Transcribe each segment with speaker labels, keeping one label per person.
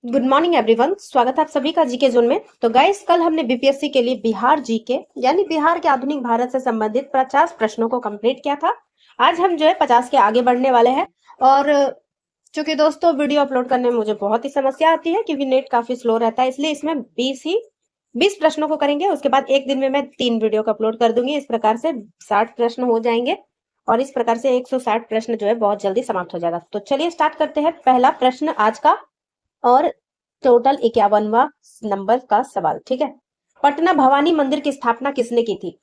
Speaker 1: Good morning everyone. स्वागत है आप सभी का जीके जोन में। तो गाइस, कल हमने बीपीएससी के लिए बिहार जीके यानी बिहार के आधुनिक भारत से संबंधित 50 प्रश्नों को कंप्लीट किया था। आज हम जो है 50 के आगे बढ़ने वाले हैं। और चूंकि दोस्तों वीडियो अपलोड करने में मुझे बहुत ही समस्या आती है क्योंकि नेट काफी स्लो रहता है, इसलिए इसमें 20 प्रश्नों को करेंगे। उसके बाद एक दिन में मैं 3 वीडियो को अपलोड कर दूंगी। इस प्रकार से 60 प्रश्न हो जाएंगे और इस प्रकार से 160 प्रश्न जो है बहुत जल्दी समाप्त हो जाएगा। तो चलिए स्टार्ट करते हैं पहला प्रश्न आज का, और टोटल 51वां नंबर का सवाल। ठीक है, पटना भवानी मंदिर की स्थापना किसने की थी?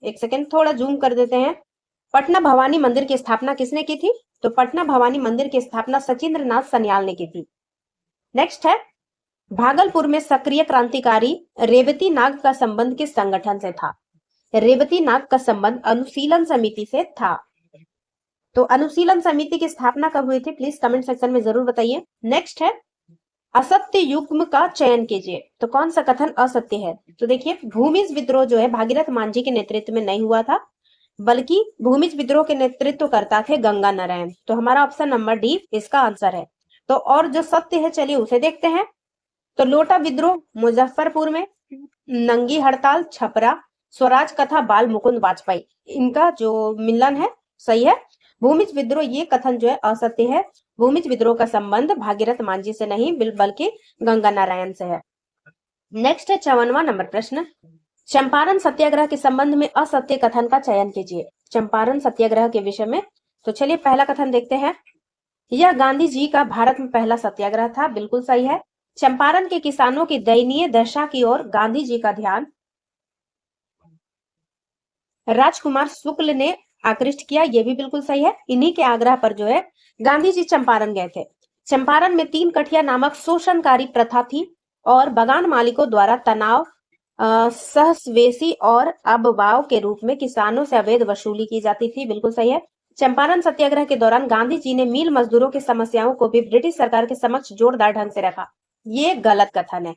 Speaker 1: एक सेकेंड, थोड़ा जूम कर देते हैं। पटना भवानी मंदिर की स्थापना किसने की थी? तो पटना भवानी मंदिर की स्थापना सचिंद्र नाथ सन्याल ने की थी। नेक्स्ट है, भागलपुर में सक्रिय क्रांतिकारी रेवती नाग का संबंध किस संगठन से था? रेवती नाग का संबंध अनुशीलन समिति से था। तो अनुशीलन समिति की स्थापना कब हुई थी? प्लीज कमेंट सेक्शन में जरूर बताइए। नेक्स्ट है, असत्य युग्म का चयन कीजिए। तो कौन सा कथन असत्य है? तो देखिए, भूमिज विद्रोह जो है भागीरथ मांझी के नेतृत्व में नहीं हुआ था, बल्कि भूमिज विद्रोह के नेतृत्व करता थे गंगा नारायण। तो हमारा ऑप्शन नंबर डी इसका आंसर है। तो और जो सत्य है चलिए उसे देखते हैं। तो लोटा विद्रोह मुजफ्फरपुर में, नंगी हड़ताल छपरा, स्वराज कथा बाल मुकुंद वाजपेयी, इनका जो मिलन है सही है। भूमिज विद्रोह ये कथन जो है असत्य है। भूमिज विद्रोह का संबंध भागीरथ मांझी से नहीं बल्कि गंगा नारायण से है। नेक्स्ट है 54वां नंबर प्रश्न, चंपारण सत्याग्रह के संबंध में असत्य कथन का चयन कीजिए। चंपारण सत्याग्रह के विषय में तो चलिए पहला कथन देखते हैं। यह गांधी जी का भारत में पहला सत्याग्रह था, बिल्कुल सही है। चंपारण के किसानों की दयनीय दशा की ओर गांधी जी का ध्यान राजकुमार शुक्ल ने आकृष्ट किया, यह भी बिल्कुल सही है। इन्हीं के आग्रह पर जो है गांधी जी चंपारण गए थे। चंपारण में 3 कठिया नामक शोषणकारी प्रथा थी और बगान मालिकों द्वारा तनाव सहसवेशी और अबवाव के रूप में किसानों से अवैध वसूली की जाती थी, बिल्कुल सही है। चंपारण सत्याग्रह के दौरान गांधी जी ने मिल मजदूरों की समस्याओं को भी ब्रिटिश सरकार के समक्ष जोरदार ढंग से रखा, ये गलत कथन है।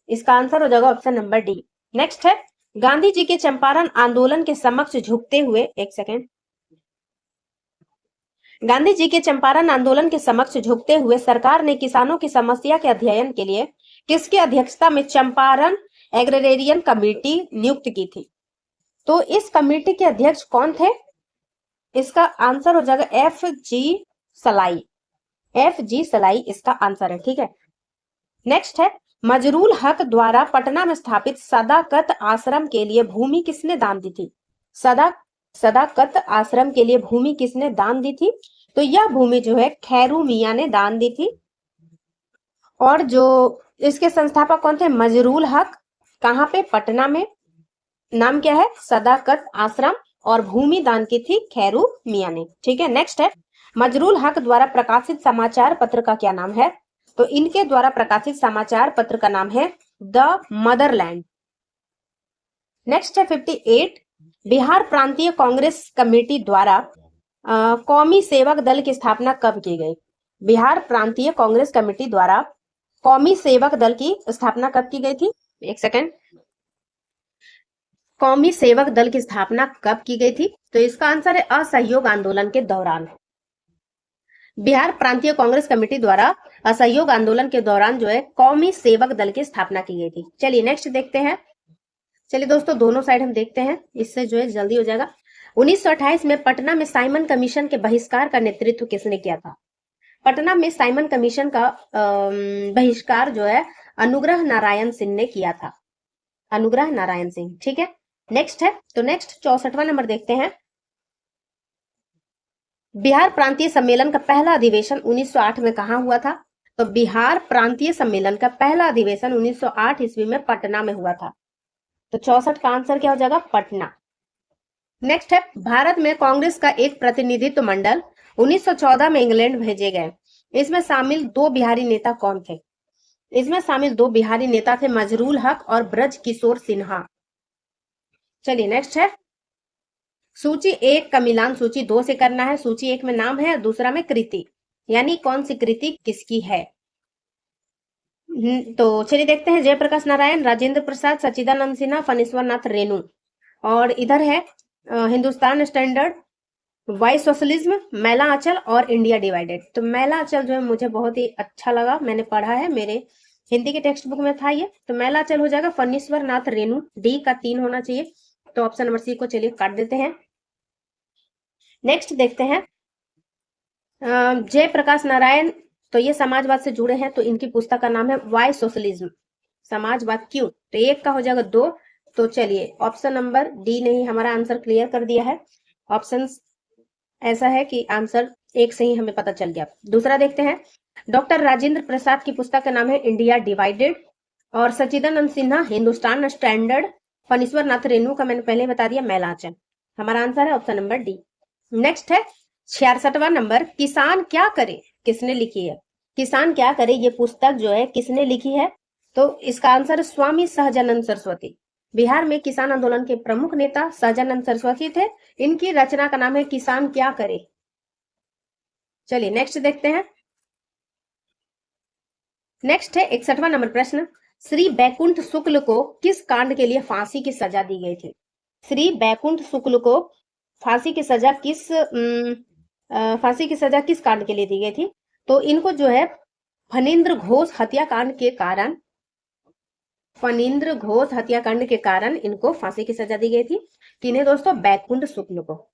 Speaker 1: इसका आंसर हो जाएगा ऑप्शन नंबर डी। नेक्स्ट है, गांधी जी के चंपारण आंदोलन के समक्ष झुकते हुए, एक सेकेंड, गांधी जी के चंपारण आंदोलन के समक्ष झुकते हुए सरकार ने किसानों की समस्या के अध्ययन के लिए किसकी अध्यक्षता में चंपारण एग्रेरियन कमेटी नियुक्त की थी? तो इस कमेटी के अध्यक्ष कौन थे? इसका आंसर हो जाएगा एफ जी सलाई। एफ जी सलाई इसका आंसर है। ठीक है, नेक्स्ट है, मजरूल हक द्वारा पटना में स्थापित सदाकत आश्रम के लिए भूमि किसने दान दी थी? सदाकत आश्रम के लिए भूमि किसने दान दी थी? तो यह भूमि जो है खैरू मियां ने दान दी थी। और जो इसके संस्थापक कौन थे? मजरूल हक। कहां पे? पटना में। नाम क्या है? सदाकत आश्रम। और भूमि दान की थी खैरू मियां ने। ठीक है, नेक्स्ट है, मजरूल हक द्वारा प्रकाशित समाचार पत्र का क्या नाम है? तो इनके द्वारा प्रकाशित समाचार पत्र का नाम है द मदरलैंड। नेक्स्ट है 58, बिहार प्रांतीय कांग्रेस कमेटी द्वारा कौमी सेवक दल की स्थापना कब की गई? बिहार प्रांतीय कांग्रेस कमेटी द्वारा कौमी सेवक दल की स्थापना कब की गई थी? एक सेकेंड, कौमी सेवक दल की स्थापना कब की गई थी? तो इसका आंसर है असहयोग आंदोलन के दौरान। बिहार प्रांतीय कांग्रेस कमेटी द्वारा असहयोग आंदोलन के दौरान जो है कौमी सेवक दल की स्थापना की गई थी। चलिए नेक्स्ट देखते हैं। चलिए दोस्तों, दोनों साइड हम देखते हैं, इससे जो है जल्दी हो जाएगा। 1928 में पटना में साइमन कमीशन के बहिष्कार का नेतृत्व किसने किया था? पटना में साइमन कमीशन का बहिष्कार जो है अनुग्रह नारायण सिंह ने किया था। अनुग्रह नारायण सिंह। ठीक है, नेक्स्ट है, तो नेक्स्ट 64वां नंबर देखते हैं। बिहार प्रांतीय सम्मेलन का पहला अधिवेशन 1908 में कहां हुआ था? तो बिहार प्रांतीय सम्मेलन का पहला अधिवेशन 1908 ईस्वी में पटना में हुआ था। तो 64 का आंसर क्या हो जाएगा? पटना। नेक्स्ट है, भारत में कांग्रेस का एक प्रतिनिधित्व मंडल 1914 में इंग्लैंड भेजे गए। इसमें शामिल 2 बिहारी नेता कौन थे? इसमें शामिल 2 बिहारी नेता थे मजरूल हक और ब्रज किशोर सिन्हा। चलिए नेक्स्ट है, सूची 1 का मिलान सूची 2 से करना है। सूची 1 में नाम है, दूसरा में कृति, यानी कौन सी कृति किसकी है। तो चलिए देखते हैं। जयप्रकाश नारायण, राजेंद्र प्रसाद, सच्चिदानंद सिन्हा, फणीश्वर नाथ रेणु। और इधर है हिंदुस्तान स्टैंडर्ड वाई सोशलिज्म, मैला आंचल और इंडिया डिवाइडेड। तो मैला आंचल जो है मुझे बहुत ही अच्छा लगा, मैंने पढ़ा है, मेरे हिंदी के टेक्स्ट बुक में था ये। तो मैला आंचल हो जाएगा फणीश्वर नाथ रेणु, डी का 3 होना चाहिए। तो ऑप्शन नंबर सी को चलिए काट देते हैं। नेक्स्ट देखते हैं जयप्रकाश नारायण, तो ये समाजवाद से जुड़े हैं, तो इनकी पुस्तक का नाम है वाई सोशलिज्म, समाजवाद क्यों। तो एक का हो जाएगा 2। तो चलिए ऑप्शन नंबर डी ने ही हमारा आंसर क्लियर कर दिया है। ऑप्शन ऐसा है कि आंसर एक से ही हमें पता चल गया। दूसरा देखते हैं, डॉक्टर राजेंद्र प्रसाद की पुस्तक का नाम है इंडिया डिवाइडेड, और सचिदानंद सिन्हा हिंदुस्तान स्टैंडर्ड, फणीश्वर नाथ रेणु का मैंने पहले बता दिया मैलाचल। हमारा आंसर है ऑप्शन नंबर डी। नेक्स्ट है 66वां नंबर, किसान क्या करे, किसने लिखी है। किसान क्या करे ये पुस्तक जो है किसने लिखी है, तो इसका आंसर है स्वामी सहजानंद सरस्वती। बिहार में किसान आंदोलन के प्रमुख नेता सहजानंद सरस्वती थे। इनकी रचना का नाम है किसान क्या करे। चलिए नेक्स्ट देखते हैं। नेक्स्ट है 61वां नंबर प्रश्न, श्री बैकुंठ शुक्ल को किस कांड के लिए फांसी की सजा दी गई थी। श्री बैकुंठ शुक्ल को फांसी की सजा किस कांड के लिए दी गई थी। तो इनको जो है फणींद्र घोष हत्याकांड के कारण, फणींद्र घोष हत्याकांड के कारण इनको फांसी की सजा दी गई थी। किन्हें दोस्तों, बैकुंठ शुक्ल को।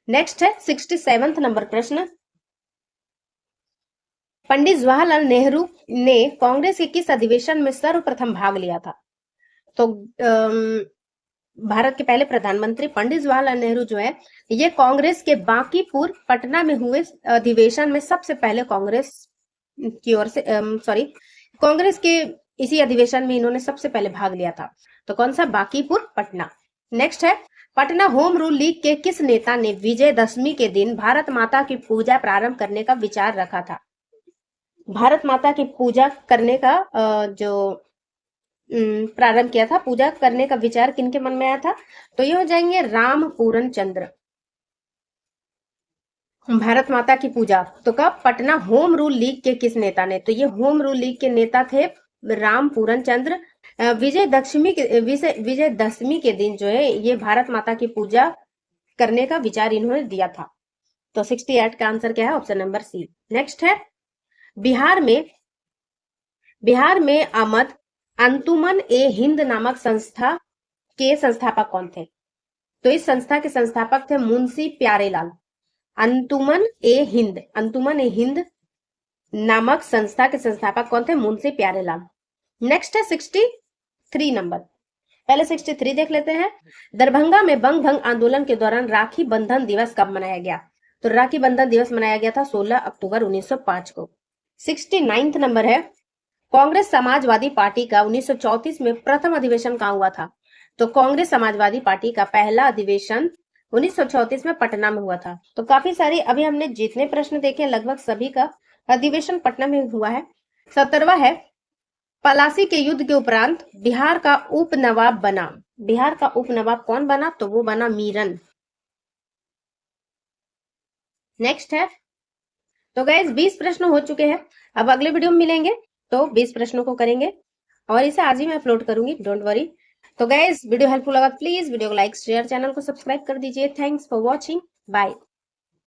Speaker 1: नेक्स्ट है 67वां नंबर प्रश्न, पंडित जवाहरलाल नेहरू ने कांग्रेस के किस अधिवेशन में सर्वप्रथम भाग लिया था। तो भारत के पहले प्रधानमंत्री पंडित जवाहरलाल नेहरू जो है ये कांग्रेस के बांकीपुर पटना में हुए अधिवेशन में सबसे पहले कांग्रेस की ओर से कांग्रेस के इसी अधिवेशन में इन्होंने सबसे पहले भाग लिया था। तो कौन सा, बांकीपुर पटना। नेक्स्ट है, पटना होम रूल लीग के किस नेता ने विजयदशमी के दिन भारत माता की पूजा प्रारंभ करने का विचार रखा था। भारत माता की पूजा करने का जो प्रारंभ किया था, पूजा करने का विचार किनके मन में आया था। तो ये हो जाएंगे राम पूरन चंद्र। भारत माता की पूजा तो कब, पटना होम रूल लीग के किस नेता ने। तो ये होम रूल लीग के नेता थे राम पूरन चंद्र। विजयदशमी के दिन जो है ये भारत माता की पूजा करने का विचार इन्होंने दिया था। तो 68 का आंसर क्या है, ऑप्शन नंबर सी। नेक्स्ट है, बिहार में आमद अंतुमन ए हिंद नामक संस्था के संस्थापक कौन थे। तो इस संस्था के संस्थापक थे मुंशी प्यारेलाल। अंतुमन ए हिंद नामक संस्था के संस्थापक कौन थे, मुंशी प्यारेलाल। नेक्स्ट है 63 नंबर, पहले 63 देख लेते हैं। दरभंगा में बंग भंग आंदोलन के दौरान राखी बंधन दिवस कब मनाया गया। तो राखी बंधन दिवस मनाया गया था 16 अक्टूबर 1905 को। 69 नंबर है, कांग्रेस समाजवादी पार्टी का 1934 में प्रथम अधिवेशन कहाँ हुआ था। तो कांग्रेस समाजवादी पार्टी का पहला अधिवेशन 1934 में पटना में हुआ था। तो काफी सारी अभी हमने जितने प्रश्न देखे लगभग सभी का अधिवेशन पटना में हुआ है। 17वां है, पलासी के युद्ध के उपरांत बिहार का उपनवाब बना। बिहार का उपनवाब कौन बना, तो वो बना मीरन। नेक्स्ट है, तो गाइस 20 प्रश्न हो चुके हैं। अब अगले वीडियो में मिलेंगे तो 20 प्रश्नों को करेंगे और इसे आज ही मैं अपलोड करूंगी, डोंट वरी। तो गाइस वीडियो हेल्पफुल लगा प्लीज वीडियो को लाइक शेयर, चैनल को सब्सक्राइब कर दीजिए। Thanks for watching, bye.